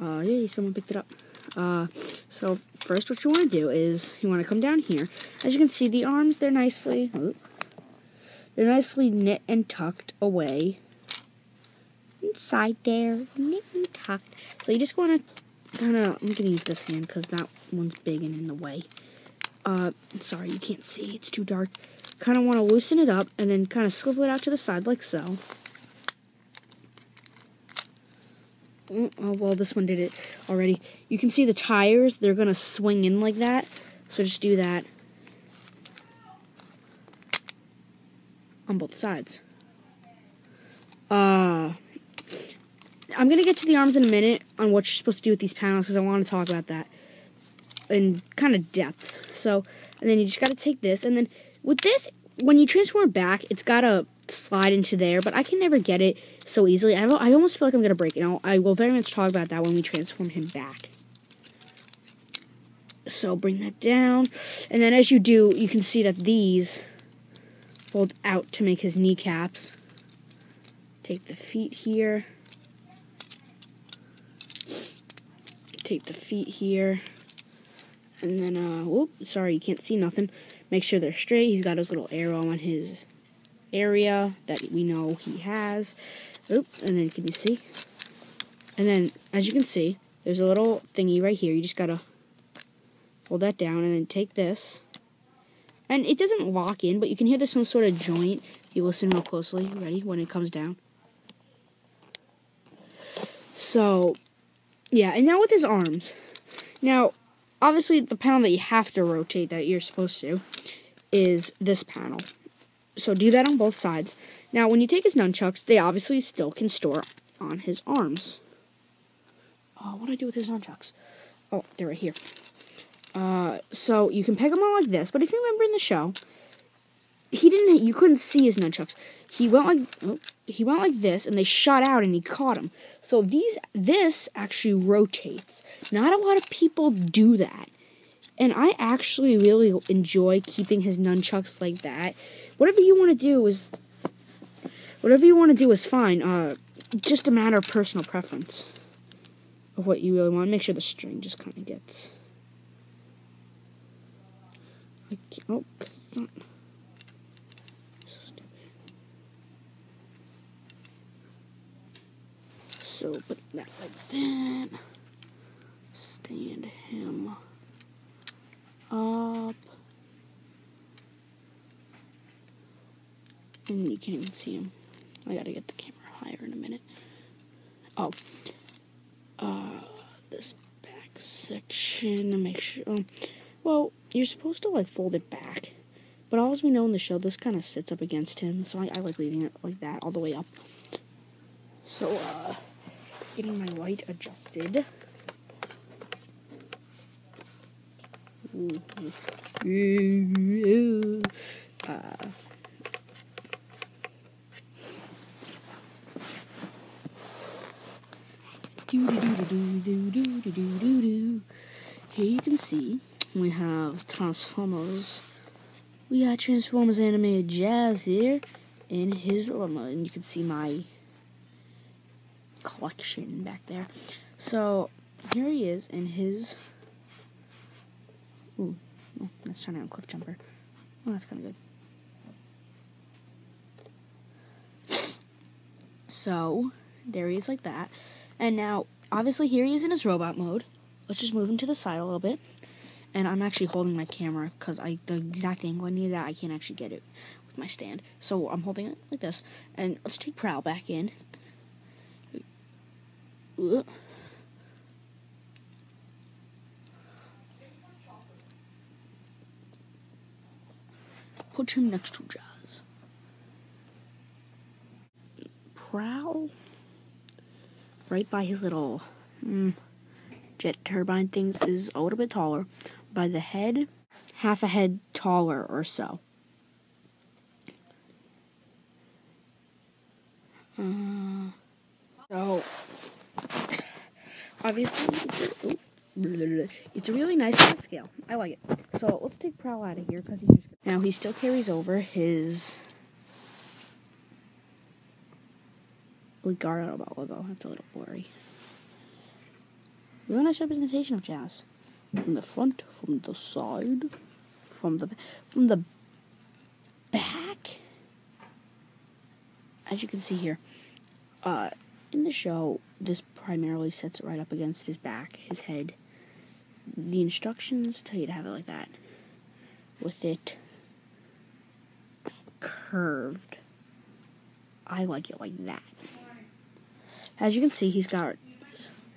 Yay, someone picked it up. So first what you want to do is you want to come down here. As you can see, the arms, they're nicely knit and tucked away. Inside there, knit and tucked. So you just want to kind of, I'm going to use this hand because that one's big and in the way. Sorry, you can't see, it's too dark. Kind of want to loosen it up and then kind of swivel it out to the side like so. Oh, well, this one did it already. You can see the tires, they're going to swing in like that. So just do that on both sides. I'm going to get to the arms in a minute on what you're supposed to do with these panels because I want to talk about that in kind of depth. So, and then you just got to take this, and then with this, when you transform it back, it's got to slide into there, but I can never get it so easily. I almost feel like I'm going to break it. I will very much talk about that when we transform him back. So bring that down, and then as you do, you can see that these fold out to make his kneecaps. Take the feet here. Take the feet here. And then, whoop, sorry, you can't see nothing. Make sure they're straight. He's got his little arrow on his area that we know he has. Oop, and then can you see? And then, as you can see, there's a little thingy right here. You just gotta hold that down and then take this. And it doesn't lock in, but you can hear there's some sort of joint. If you listen real closely, ready, when it comes down. So, yeah, and now with his arms. Now, obviously, the panel that you have to rotate, that you're supposed to, is this panel. So do that on both sides. Now, when you take his nunchucks, they obviously still can store on his arms. Oh, what do I do with his nunchucks? Oh, they're right here. So you can peg them on like this, but if you remember in the show, you couldn't see his nunchucks. He went like this, and they shot out, and he caught him. So this actually rotates. Not a lot of people do that. And I actually really enjoy keeping his nunchucks like that. Whatever you want to do is fine. Just a matter of personal preference of what you really want. Make sure the string just kind of gets. Oh, it's not. So put that like that. Stand him up. And you can't even see him. I gotta get the camera higher in a minute. Oh. This back section to make sure. Well, you're supposed to like fold it back. But all as we know in the show, this kind of sits up against him. So I like leaving it like that all the way up. So, getting my white adjusted. Here you can see we have Transformers. We got Transformers Animated Jazz here in his room, and you can see my collection back there. So here he is in his. Ooh, oh, let's turn on Cliff Jumper. Oh, that's kind of good. So there he is like that, and now obviously here he is in his robot mode. Let's just move him to the side a little bit. And I'm actually holding my camera because the exact angle I need that I can't actually get it with my stand. So I'm holding it like this. And let's take Prowl back in. Put him next to Jazz. Prowl, right by his little jet turbine things, is a little bit taller. By the head, half a head taller or so. So, obviously, it's a really nice scale. I like it. So, let's take Prowl out of here, because now he still carries over his Gardo logo. That's a little blurry. Really nice representation of Jazz. From the front, from the side, from the back. As you can see here, in the show, this primarily sets it right up against his back, his head. The instructions tell you to have it like that, with it curved. I like it like that. As you can see, he's got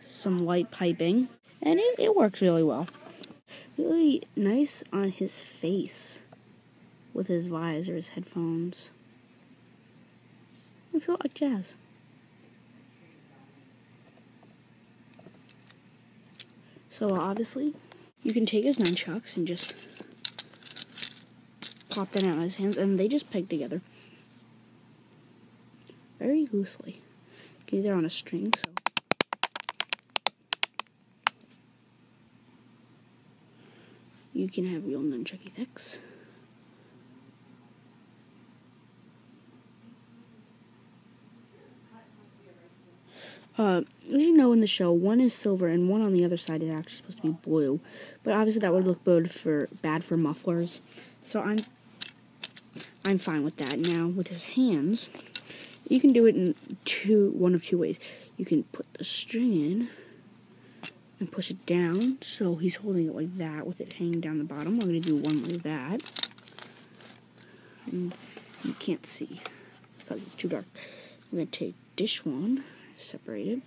some light piping, and it works really well. Really nice on his face with his visor, his headphones. Looks a lot like Jazz. So obviously, you can take his nunchucks and just pop that out of his hands, and they just peg together very loosely. Okay, they're on a string, so you can have real nunchuck effects. As you know in the show, one is silver and one on the other side is actually supposed to be blue. But obviously that would look bad for mufflers. So I'm fine with that. Now with his hands, you can do it in one of two ways. You can put the string in and push it down, so he's holding it like that with it hanging down the bottom. I'm going to do one like that. And you can't see because it's too dark. I'm going to take this one, separate it,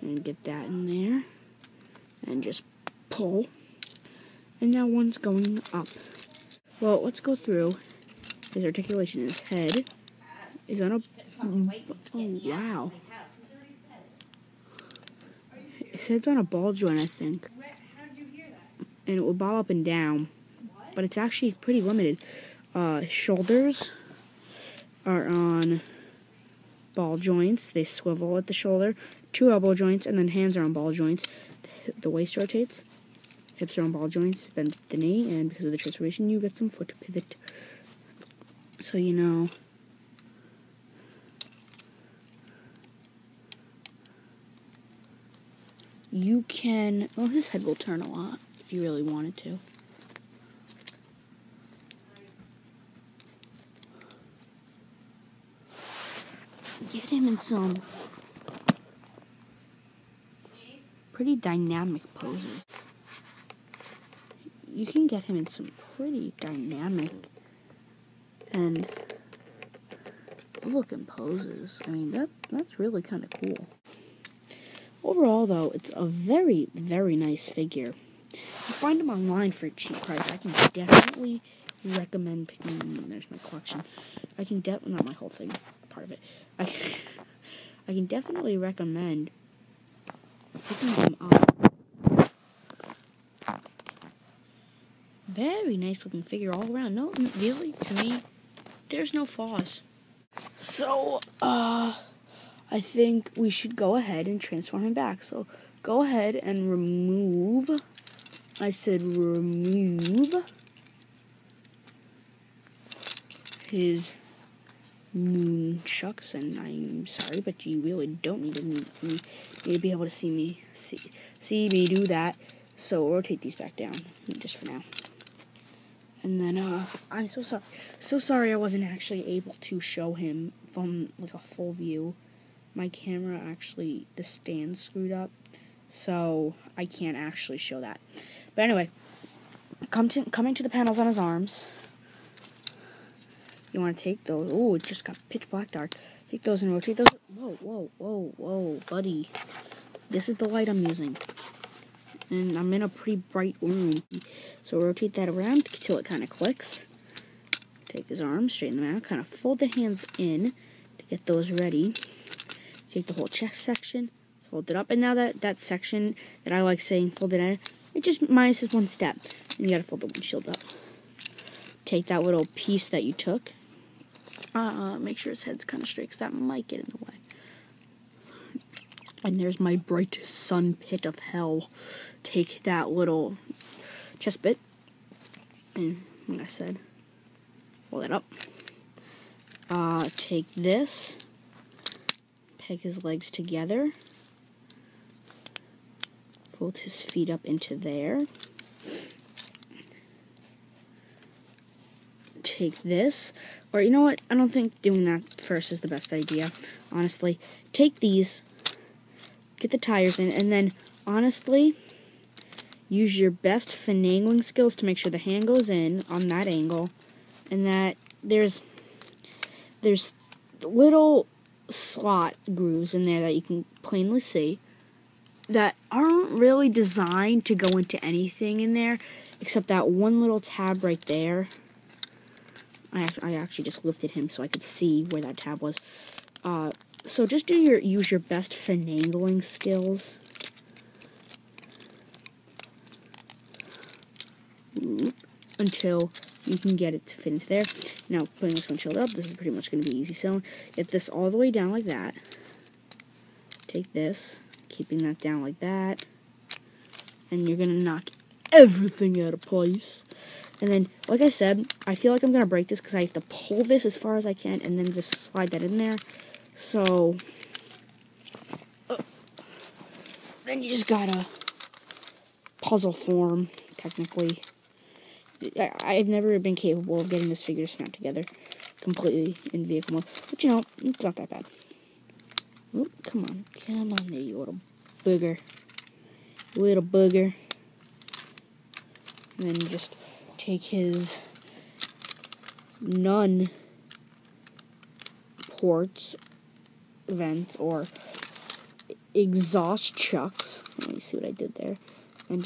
and get that in there, and just pull. And now one's going up. Well, let's go through his articulation. His head is on a... Oh, wow. His head's on a ball joint, I think. And it will bob up and down. But it's actually pretty limited. Shoulders are on ball joints. They swivel at the shoulder. 2 elbow joints, and then hands are on ball joints. The waist rotates. Hips are on ball joints. Bend the knee, and because of the transformation, you get some foot pivot. So you know. You can... Oh, his head will turn a lot if you really wanted to. Get him in some pretty dynamic poses. You can get him in some pretty dynamic and looking poses. I mean, that's really kind of cool. Overall, though, it's a very, very nice figure. You find him online for a cheap price. I can definitely recommend picking him. There's my collection. I can not my whole thing, part of it. I can definitely recommend picking him up. Very nice looking figure all around. No, really, to me, there's no flaws. So, I think we should go ahead and transform him back. So, go ahead and remove. I said remove his nunchucks, and I'm sorry, but you really don't need to be able to see me do that. So rotate these back down just for now. And then I'm so sorry I wasn't actually able to show him from like a full view. My camera actually, the stand's screwed up, so I can't actually show that. But anyway, coming to the panels on his arms. You want to take those. Oh, it just got pitch black dark. Take those and rotate those. Whoa, buddy. This is the light I'm using. And I'm in a pretty bright room. So rotate that around until it kind of clicks. Take his arms, straighten them out. Kind of fold the hands in to get those ready. Take the whole chest section, fold it up. And now that section that I like saying folded out, it just minuses one step. And you got to fold the windshield up. Take that little piece that you took. Make sure his head's kind of straight, because that might get in the way. And there's my bright sun pit of hell. Take that little chest bit, and like I said, fold it up. Take this, Take his legs together. Fold his feet up into there. Take this, or you know what? I don't think doing that first is the best idea, honestly. Take these, get the tires in, and then, honestly, use your best finagling skills to make sure the hand goes in on that angle, and that there's little slot grooves in there that you can plainly see that aren't really designed to go into anything in there, except that one little tab right there. I actually just lifted him so I could see where that tab was. So just use your best finagling skills. Until you can get it to fit into there. Now, putting this windshield up, this is pretty much going to be easy sailing. Get this all the way down like that. Take this, keeping that down like that. And you're going to knock everything out of place. And then, like I said, I feel like I'm going to break this because I have to pull this as far as I can and then just slide that in there. So, then you just gotta puzzle form, technically. I've never been capable of getting this figure to snap together completely in vehicle mode. But, you know, it's not that bad. Oop, come on there, you little booger. Little booger. And then you just take his nun ports, vents, or exhaust chucks. Let me see what I did there. And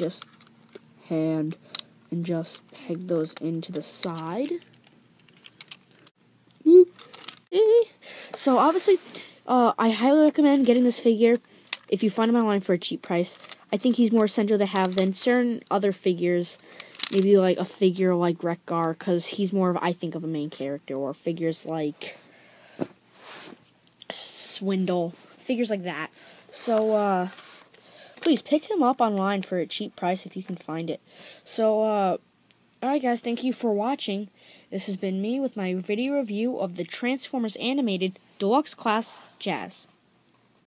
just peg those into the side. So obviously, I highly recommend getting this figure if you find him online for a cheap price. I think he's more essential to have than certain other figures. Maybe like a figure like Wreck-Gar, because he's more of, I think, of a main character, or figures like Swindle, figures like that. So, please pick him up online for a cheap price if you can find it. So, alright guys, thank you for watching. This has been me with my video review of the Transformers Animated Deluxe Class Jazz.